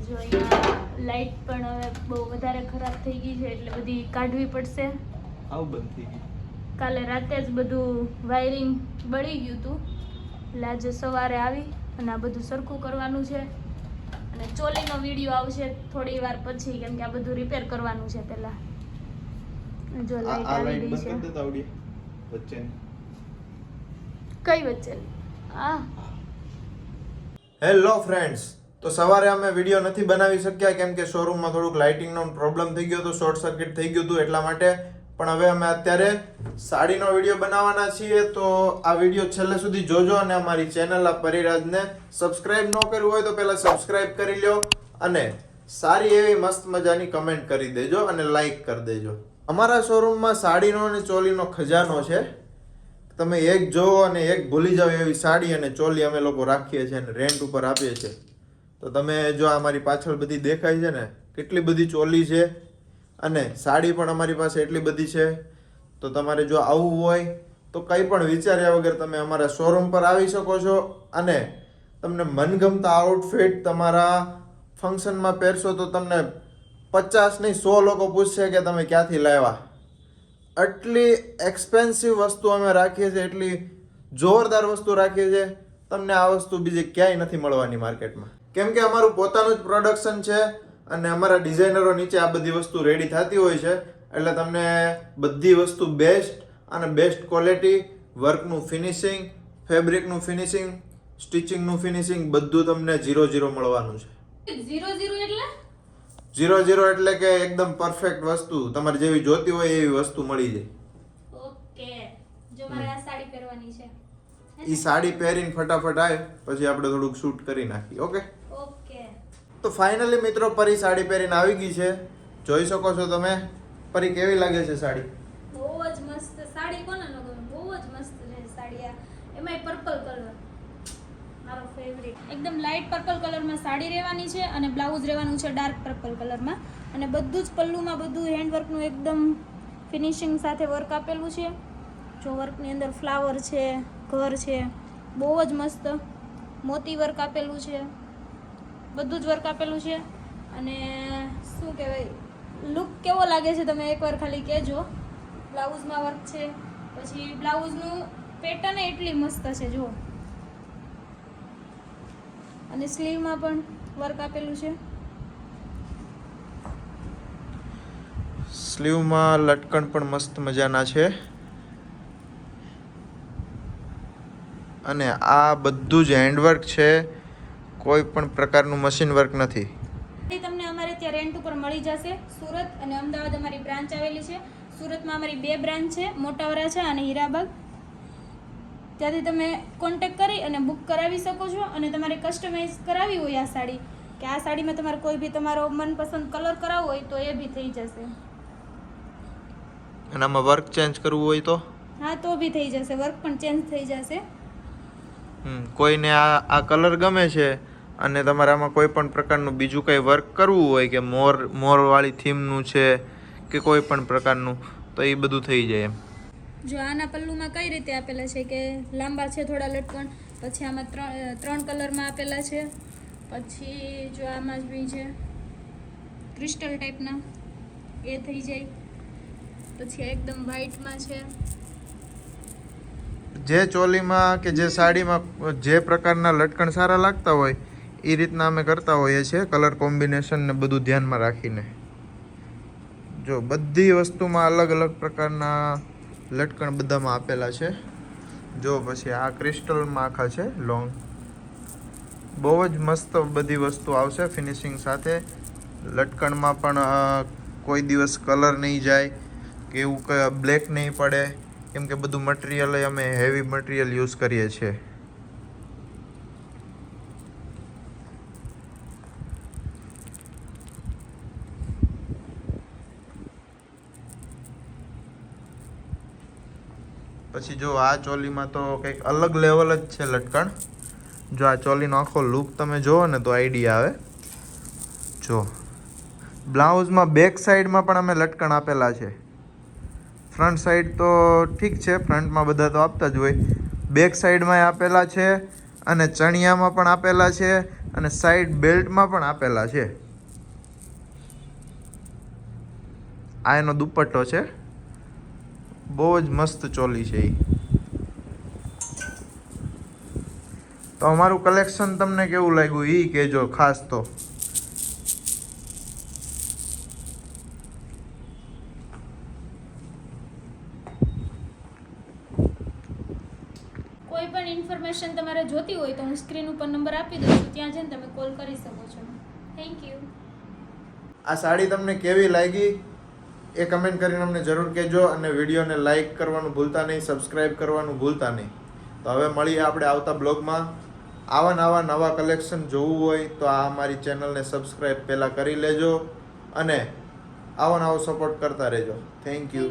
જો અહીંયા લાઇટ પણ હવે બહુ વધારે ખરાબ થઈ ગઈ છે એટલે બધી કાઢવી પડશે. આવું બંધ થઈ ગયું. કાલે રાતે જ બધું વાયરિંગ બળી ગયું હતું એટલે આજે સવારે આવી અને આ બધું સરખું કરવાનું છે. અને ચોલીનો વિડીયો આવશે થોડી વાર પછી, કેમ કે આ બધું રિપેર કરવાનું છે પહેલા. જો લાઈટ આવી ગઈ છે. વચ્ચે કઈ વચ્ચે? આ હેલો ફ્રેન્ડ્સ, તો સવારે અમે વિડીયો નથી બનાવી શક્યા કેમ કે શોરૂમમાં થોડુંક લાઇટિંગનો પ્રોબ્લેમ થઈ ગયો હતો, શોર્ટ સર્કિટ થઈ ગયું હતું એટલા માટે. પણ હવે અમે અત્યારે સાડીનો વિડીયો બનાવવાના છીએ, તો આ વિડીયો છેલ્લે સુધી જોજો અને અમારી ચેનલ આ પરિરાજને સબસ્ક્રાઇબ ન કર્યું હોય તો પહેલા સબસ્ક્રાઇબ કરી લો અને સારી એવી મસ્ત મજાની કમેન્ટ કરી દેજો અને લાઈક કરી દેજો. અમારા શોરૂમમાં સાડીનો અને ચોલીનો ખજાનો છે. તમે એક જોવો અને એક ભૂલી જાવ એવી સાડી અને ચોલી અમે લોકો રાખીએ છીએ અને રેન્ટ ઉપર આપીએ છીએ. તો તમે જો અમારી પાછળ બધી દેખાય છે ને, કેટલી બધી ચોલી છે અને સાડી પણ અમારી પાસે એટલી બધી છે. તો તમારે જો આવવું હોય તો કંઈ પણ વિચાર્યા વગર તમે અમારા શોરૂમ પર આવી શકો છો અને તમને મનગમતા આઉટફિટ તમારા ફંક્શનમાં પહેરશો તો તમને 50 નહીં 100 લોકો પૂછશે કે તમે ક્યાંથી લાવ્યા. આટલી એક્સપેન્સિવ વસ્તુ અમે રાખીએ છીએ, એટલી જોરદાર વસ્તુ રાખીએ છીએ. તમને આ વસ્તુ બીજે ક્યાંય નથી મળવાની માર્કેટમાં, કેમ કે અમારું પોતાનું જ પ્રોડક્શન છે અને અમારા ડિઝાઇનરો નીચે આ બધી વસ્તુ રેડી થતી હોય છે. એટલે તમને બધી વસ્તુ બેસ્ટ અને બેસ્ટ ક્વોલિટી, વર્કનું ફિનિશિંગ, ફેબ્રિકનું ફિનિશિંગ, સ્ટિચિંગનું ફિનિશિંગ બધું તમને 0-0 મળવાનું છે. 0-0 એટલે કે એકદમ પરફેક્ટ વસ્તુ તમારે જેવી જોતી હોય એવી વસ્તુ મળી જાય. ઓકે, જો મારે આ સાડી પહેરવાની છે. ઈ સાડી પહેરીને ફટાફટ આવે પછી આપણે થોડુંક શૂટ કરી નાખીએ. Okay okay. તો ફાઇનલી મિત્રો પરી સાડી પહેરીને આવી ગઈ છે. જોઈ શકો છો તમે. પરી કેવી લાગે છે સાડી? બહુ જ મસ્ત સાડી. કોને ન ગમે? બહુ જ મસ્ત છે સાડી. આ એમાંય પર્પલ કલર મારો ફેવરિટ. એકદમ લાઇટ પર્પલ કલરમાં સાડી રહેવાની છે અને બ્લાઉઝ રહેવાનું છે ડાર્ક પર્પલ કલરમાં. અને બધું જ પલ્લુમાં બધું હેન્ડવર્કનું એકદમ ફિનિશિંગ સાથે વર્ક આપેલું છે. જો વર્કની અંદર ફ્લાવર છે, ઘર છે, બહુ જ મસ્ત મોતી વર્ક આપેલું છે, બધું જ વર્ક આપેલું છે. અને શું કહેવાય, લુક કેવો લાગે છે તમે એકવાર ખાલી કહેજો. બ્લાઉઝમાં વર્ક છે, પછી બ્લાઉઝનું પેટર્ન એટલી મસ્ત છે જો. અને સ્લીવમાં પણ વર્ક આપેલું છે. સ્લીવમાં લટકણ પણ મસ્ત મજાના છે અને આ બધું જ હેન્ડવર્ક છે, કોઈ પણ પ્રકારનું મશીન વર્ક નથી. તમને અમારે ત્યાં રેન્ટ ઉપર મળી જશે. સુરત અને અમદાવાદ અમારી બ્રાન્ચ આવેલી છે. સુરતમાં અમારી 2 બ્રાન્ચ છે, મોટા વરાછા અને હીરાબાગ. ત્યાંથી તમે કોન્ટેક્ટ કરી અને બુક કરાવી શકો છો. અને તમારે કસ્ટમાઇઝ કરાવી હોય આ સાડી, કે આ સાડીમાં તમારે કોઈ બી તમારો મનપસંદ કલર કરાવવો હોય તો એ બી થઈ જશે. અને આમાં વર્ક ચેન્જ કરવું હોય તો? હા, તો બી થઈ જશે. વર્ક પણ ચેન્જ થઈ જશે. કોઈને આ કલર ગમે છે અને તમારે આમાં કોઈ પણ પ્રકારનું બીજું કંઈ વર્ક કરવું હોય કે મોરવાળી થીમનું છે કે કોઈ પણ પ્રકારનું, તો એ બધું થઈ જાય એમ. જો આના પલ્લુમાં કઈ રીતે આપેલા છે કે લાંબા છે થોડા લટકણ, પછી આમાં 3 કલરમાં આપેલા છે. પછી જો આમાં જ બી છે ક્રિસ્ટલ ટાઈપના, એ થઈ જાય. પછી એકદમ વ્હાઈટમાં છે. જે ચોલીમાં કે જે સાડીમાં જે પ્રકારના લટકણ સારા લાગતા હોય એ રીતના અમે કરતા હોઈએ છીએ, કલર કોમ્બિનેશન ને બધું ધ્યાનમાં રાખીને. જો બધી વસ્તુમાં અલગ અલગ પ્રકારના લટકણ બધામાં આપેલા છે. જો પછી આ ક્રિસ્ટલમાં આખા છે લોંગ. બહુ જ મસ્ત બધી વસ્તુ આવશે ફિનિશિંગ સાથે. લટકણમાં પણ કોઈ દિવસ કલર નહીં જાય કે એવું બ્લેક નહીં પડે, કેમ કે બધું મટીરિયલ અમે હેવી મટીરિયલ યુઝ કરીએ છીએ. પછી જો આ ચોલીમાં તો કંઈક અલગ લેવલ જ છે લટકણ. જો આ ચોલીનો આખો લુક તમે જુઓ ને તો આઈડિયા આવે. જો બ્લાઉઝમાં બેક સાઈડમાં પણ અમે લટકણ આપેલા છે. ફ્રન્ટ સાઈડ તો ઠીક છે, ફ્રન્ટમાં બધા તો આપતા જ હોય. બેક સાઈડમાં આપેલા છે અને ચણિયામાં પણ આપેલા છે અને સાઈડ બેલ્ટમાં પણ આપેલા છે. આ એનો દુપટ્ટો છે. બહુ જ મસ્ત ચોલી છે એ. તો અમારું કલેક્શન તમને કેવું લાગ્યું એ કહેજો ખાસ. તો કોઈ પણ ઇન્ફોર્મેશન તમારે જોતી હોય તો હું સ્ક્રીન ઉપર નંબર આપી દઉં છું, ત્યાં જઈને તમે કોલ કરી શકો છો. Thank you. આ સાડી તમને કેવી લાગી એ કમેન્ટ કરીને અમને જરૂર કહેજો અને વિડીયોને લાઈક કરવાનું ભૂલતા નહીં, સબસ્ક્રાઈબ કરવાનું ભૂલતા નહીં. તો હવે મળીએ આપણે આવતા બ્લોગમાં. આવા નવા કલેક્શન જોવું હોય તો આ અમારી ચેનલને સબસ્ક્રાઈબ પહેલાં કરી લેજો અને આવો નવો સપોર્ટ કરતા રહેજો. Thank you.